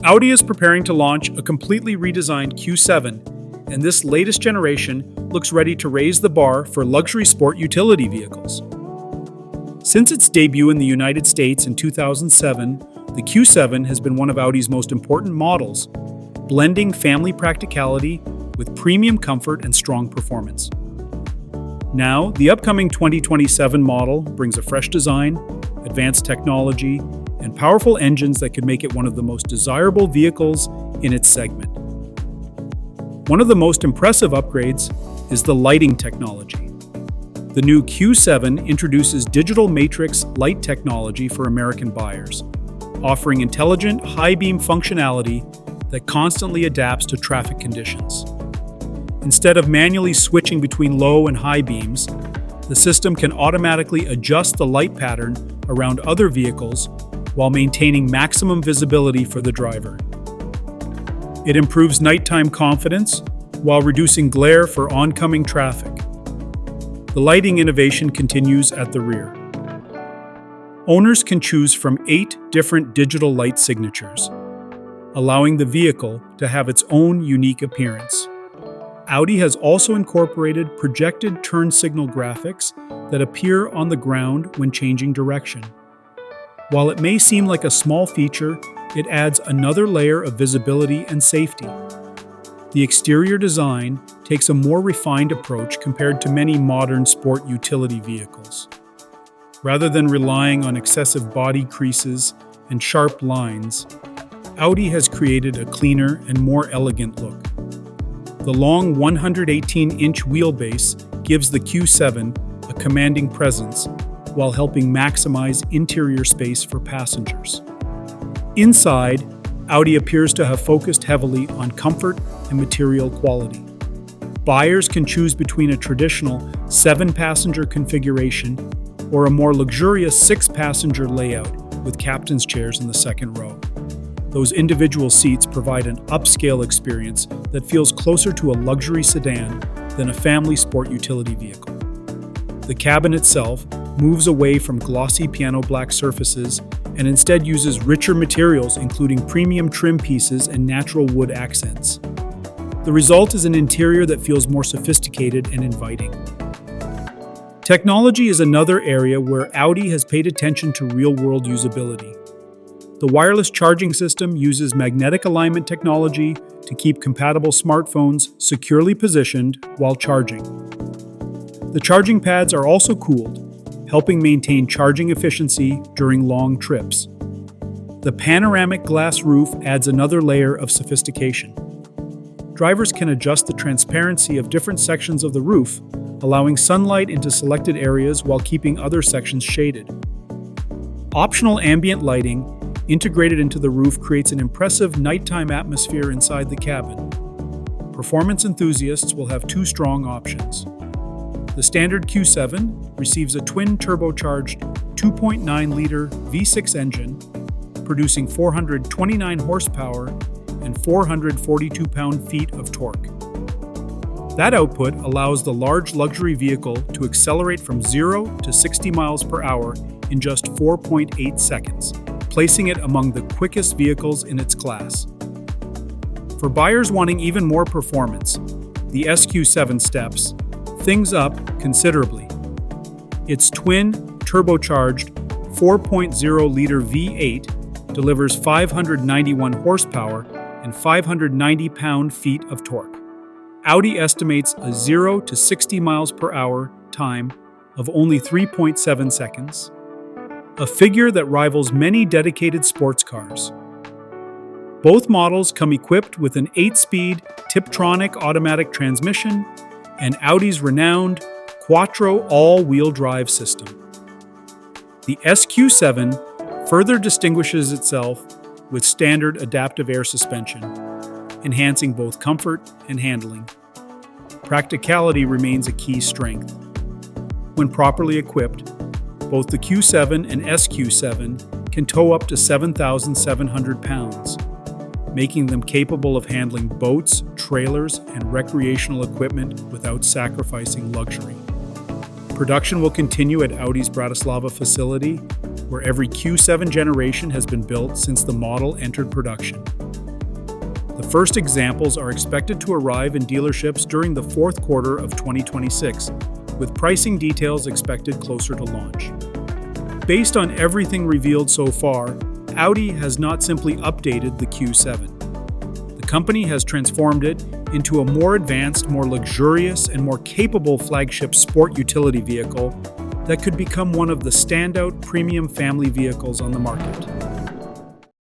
Audi is preparing to launch a completely redesigned Q7, and this latest generation looks ready to raise the bar for luxury sport utility vehicles. Since its debut in the United States in 2007, the Q7 has been one of Audi's most important models, blending family practicality with premium comfort and strong performance. Now, the upcoming 2027 model brings a fresh design, advanced technology, and powerful engines that could make it one of the most desirable vehicles in its segment. One of the most impressive upgrades is the lighting technology. The new Q7 introduces digital matrix light technology for American buyers, offering intelligent high-beam functionality that constantly adapts to traffic conditions. Instead of manually switching between low and high beams, the system can automatically adjust the light pattern around other vehicles while maintaining maximum visibility for the driver. It improves nighttime confidence while reducing glare for oncoming traffic. The lighting innovation continues at the rear. Owners can choose from 8 different digital light signatures, allowing the vehicle to have its own unique appearance. Audi has also incorporated projected turn signal graphics that appear on the ground when changing direction. While it may seem like a small feature, it adds another layer of visibility and safety. The exterior design takes a more refined approach compared to many modern sport utility vehicles. Rather than relying on excessive body creases and sharp lines, Audi has created a cleaner and more elegant look. The long 118-inch wheelbase gives the Q7 a commanding presence while helping maximize interior space for passengers. Inside, Audi appears to have focused heavily on comfort and material quality. Buyers can choose between a traditional 7-passenger configuration or a more luxurious 6-passenger layout with captain's chairs in the second row. Those individual seats provide an upscale experience that feels closer to a luxury sedan than a family sport utility vehicle. The cabin itself moves away from glossy piano black surfaces and instead uses richer materials, including premium trim pieces and natural wood accents. The result is an interior that feels more sophisticated and inviting. Technology is another area where Audi has paid attention to real-world usability. The wireless charging system uses magnetic alignment technology to keep compatible smartphones securely positioned while charging. The charging pads are also cooled, helping maintain charging efficiency during long trips. The panoramic glass roof adds another layer of sophistication. Drivers can adjust the transparency of different sections of the roof, allowing sunlight into selected areas while keeping other sections shaded. Optional ambient lighting integrated into the roof creates an impressive nighttime atmosphere inside the cabin. Performance enthusiasts will have 2 strong options. The standard Q7 receives a twin turbocharged 2.9-liter V6 engine, producing 429 horsepower and 442 pound-feet of torque. That output allows the large luxury vehicle to accelerate from 0 to 60 miles per hour in just 4.8 seconds, placing it among the quickest vehicles in its class. For buyers wanting even more performance, the SQ7 steps things up considerably. Its twin, turbocharged 4.0-liter V8 delivers 591 horsepower and 590 pound-feet of torque. Audi estimates a 0 to 60 miles per hour time of only 3.7 seconds, a figure that rivals many dedicated sports cars. Both models come equipped with an 8-speed Tiptronic automatic transmission and Audi's renowned Quattro all-wheel drive system. The SQ7 further distinguishes itself with standard adaptive air suspension, enhancing both comfort and handling. Practicality remains a key strength. When properly equipped, both the Q7 and SQ7 can tow up to 7,700 pounds, making them capable of handling boats, trailers, and recreational equipment without sacrificing luxury. Production will continue at Audi's Bratislava facility, where every Q7 generation has been built since the model entered production. The first examples are expected to arrive in dealerships during the fourth quarter of 2026, with pricing details expected closer to launch. Based on everything revealed so far, Audi has not simply updated the Q7. The company has transformed it into a more advanced, more luxurious, and more capable flagship sport utility vehicle that could become one of the standout premium family vehicles on the market.